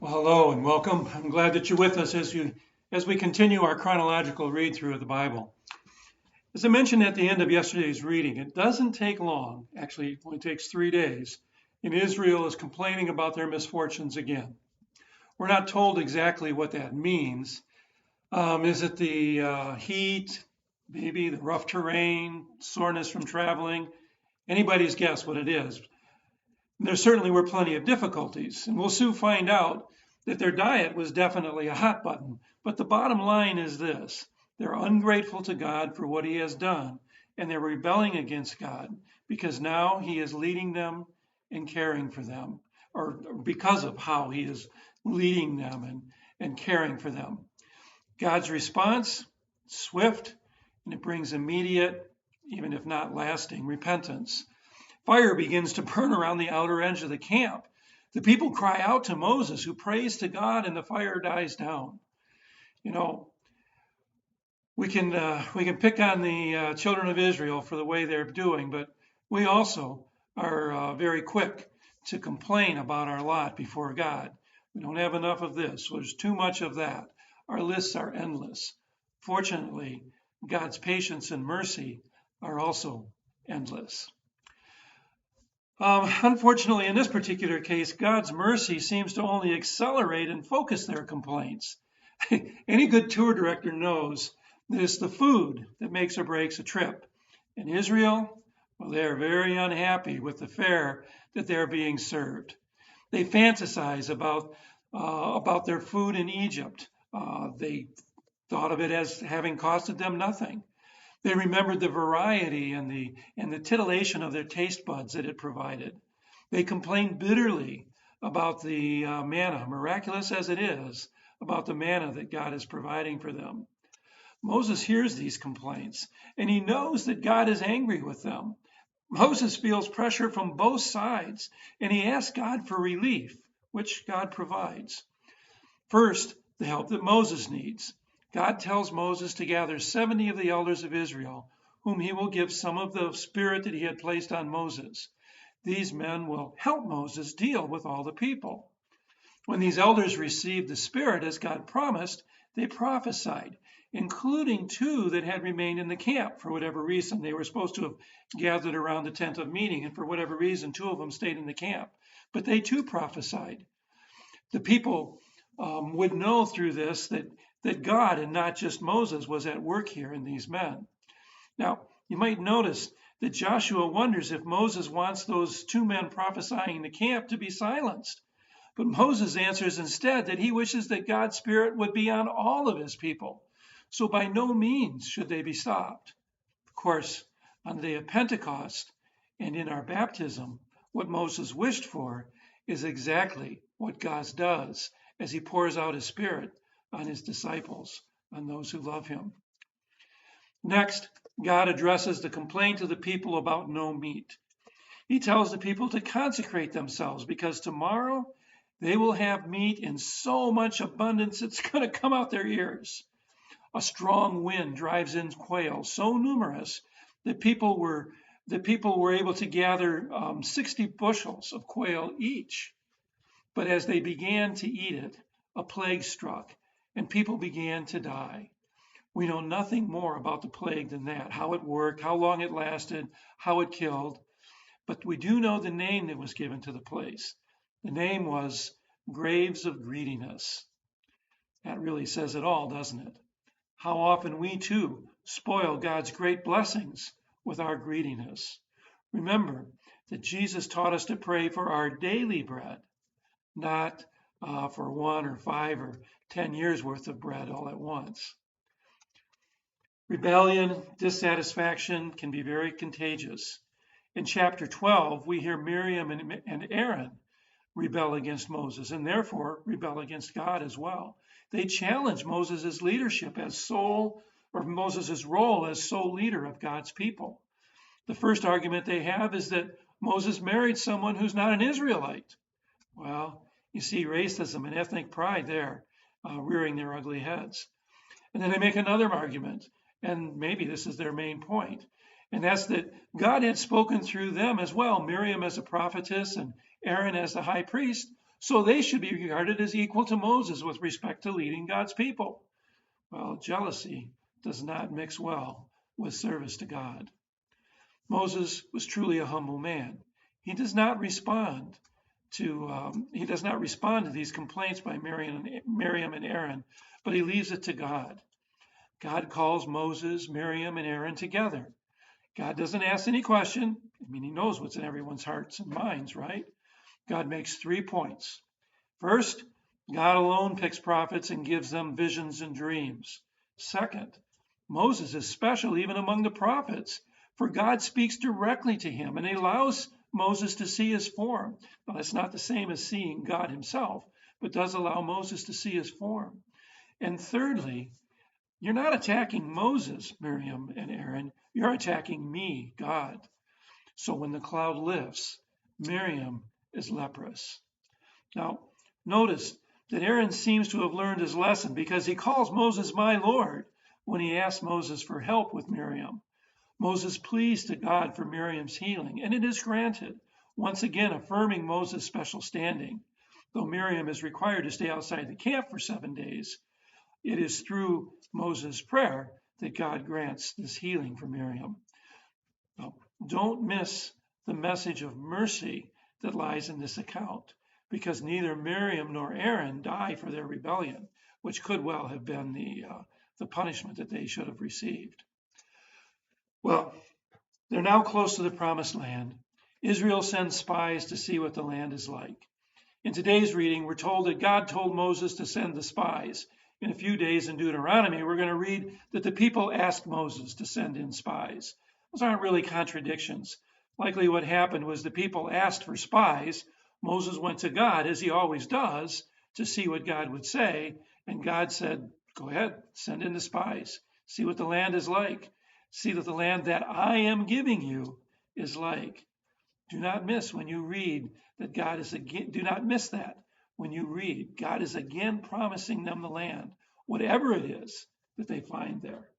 Well, hello and welcome. I'm glad that you're with us as we continue our chronological read through of the Bible. As I mentioned at the end of yesterday's reading, it doesn't take long, actually it only takes 3 days, and Israel is complaining about their misfortunes again. We're not told exactly what that means. Is it the heat, maybe the rough terrain, soreness from traveling? Anybody's guess what it is. There certainly were plenty of difficulties, and we'll soon find out that their diet was definitely a hot button. But the bottom line is this: they're ungrateful to God for what He has done, and they're rebelling against God because now He is leading them and caring for them, or because of how He is leading them and caring for them. God's response, swift, and it brings immediate, even if not lasting, repentance. Fire begins to burn around the outer edge of the camp. The people cry out to Moses, who prays to God, and the fire dies down. You know, we can pick on the children of Israel for the way they're doing, but we also are very quick to complain about our lot before God. We don't have enough of this. There's too much of that. Our lists are endless. Fortunately, God's patience and mercy are also endless. Unfortunately, in this particular case, God's mercy seems to only accelerate and focus their complaints. Any good tour director knows that it's the food that makes or breaks a trip. In Israel, well, they're very unhappy with the fare that they're being served. They fantasize about their food in Egypt. They thought of it as having costed them nothing. They remembered the variety and the titillation of their taste buds that it provided. They complained bitterly about the manna, miraculous as it is, about the manna that God is providing for them. Moses hears these complaints, and he knows that God is angry with them. Moses feels pressure from both sides, and he asks God for relief, which God provides. First, the help that Moses needs. God tells Moses to gather 70 of the elders of Israel, whom he will give some of the spirit that he had placed on Moses. These men will help Moses deal with all the people. When these elders received the spirit as God promised, they prophesied, including 2 that had remained in the camp for whatever reason. They were supposed to have gathered around the tent of meeting, and for whatever reason, 2 of them stayed in the camp. But they too prophesied. The people would know through this that God and not just Moses was at work here in these men. Now, you might notice that Joshua wonders if Moses wants those 2 men prophesying in the camp to be silenced. But Moses answers instead that he wishes that God's Spirit would be on all of his people. So by no means should they be stopped. Of course, on the day of Pentecost and in our baptism, what Moses wished for is exactly what God does as he pours out his Spirit on his disciples, on those who love him. Next, God addresses the complaint of the people about no meat. He tells the people to consecrate themselves because tomorrow they will have meat in so much abundance it's going to come out their ears. A strong wind drives in quail so numerous that people were able to gather 60 bushels of quail each. But as they began to eat it, a plague struck, and people began to die. We know nothing more about the plague than that, how it worked, how long it lasted, how it killed. But we do know the name that was given to the place. The name was Graves of Greediness. That really says it all, doesn't it? How often we too spoil God's great blessings with our greediness. Remember that Jesus taught us to pray for our daily bread, not for 1 or 5 or 10 years worth of bread all at once. Rebellion, dissatisfaction can be very contagious. In chapter 12, we hear Miriam and Aaron rebel against Moses and therefore rebel against God as well. They challenge Moses' leadership Moses' role as sole leader of God's people. The first argument they have is that Moses married someone who's not an Israelite. Well, you see racism and ethnic pride there rearing their ugly heads. And then they make another argument, and maybe this is their main point, and that's that God had spoken through them as well, Miriam as a prophetess and Aaron as the high priest, so they should be regarded as equal to Moses with respect to leading God's people. Well, jealousy does not mix well with service to God. Moses was truly a humble man. He does not respond to these complaints by Miriam and Aaron, but he leaves it to God. God calls Moses, Miriam, and Aaron together. God doesn't ask any question. I mean, he knows what's in everyone's hearts and minds, right? God makes 3 points. First, God alone picks prophets and gives them visions and dreams. Second, Moses is special even among the prophets, for God speaks directly to him and he allows Moses to see his form. Well, it's not the same as seeing God himself, but does allow Moses to see his form. And thirdly, you're not attacking Moses, Miriam and Aaron, you're attacking me, God. So when the cloud lifts, Miriam is leprous. Now, notice that Aaron seems to have learned his lesson because he calls Moses my Lord when he asks Moses for help with Miriam. Moses pleads to God for Miriam's healing, and it is granted, once again affirming Moses' special standing. Though Miriam is required to stay outside the camp for 7 days, it is through Moses' prayer that God grants this healing for Miriam. Now, don't miss the message of mercy that lies in this account, because neither Miriam nor Aaron die for their rebellion, which could well have been the punishment that they should have received. Well, they're now close to the promised land. Israel sends spies to see what the land is like. In today's reading, we're told that God told Moses to send the spies. In a few days in Deuteronomy, we're going to read that the people asked Moses to send in spies. Those aren't really contradictions. Likely what happened was the people asked for spies. Moses went to God, as he always does, to see what God would say. And God said, go ahead, send in the spies. See what the land is like. See that the land that I am giving you is like. Do not miss when you read that God is again, do not miss that when you read God is again promising them the land, whatever it is that they find there.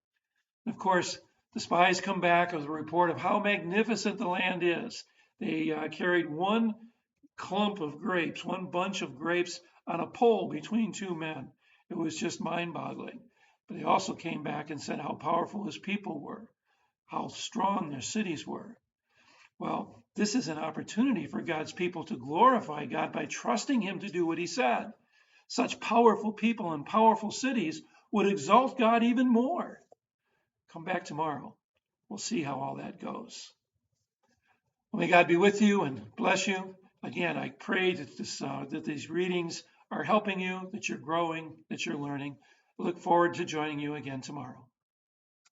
And of course, the spies come back with a report of how magnificent the land is. They carried one clump of grapes, one bunch of grapes on a pole between 2 men. It was just mind-boggling. But they also came back and said how powerful his people were, how strong their cities were. Well, this is an opportunity for God's people to glorify God by trusting him to do what he said. Such powerful people and powerful cities would exalt God even more. Come back tomorrow. We'll see how all that goes. Well, may God be with you and bless you. Again, I pray that these readings are helping you, that you're growing, that you're learning. I look forward to joining you again tomorrow.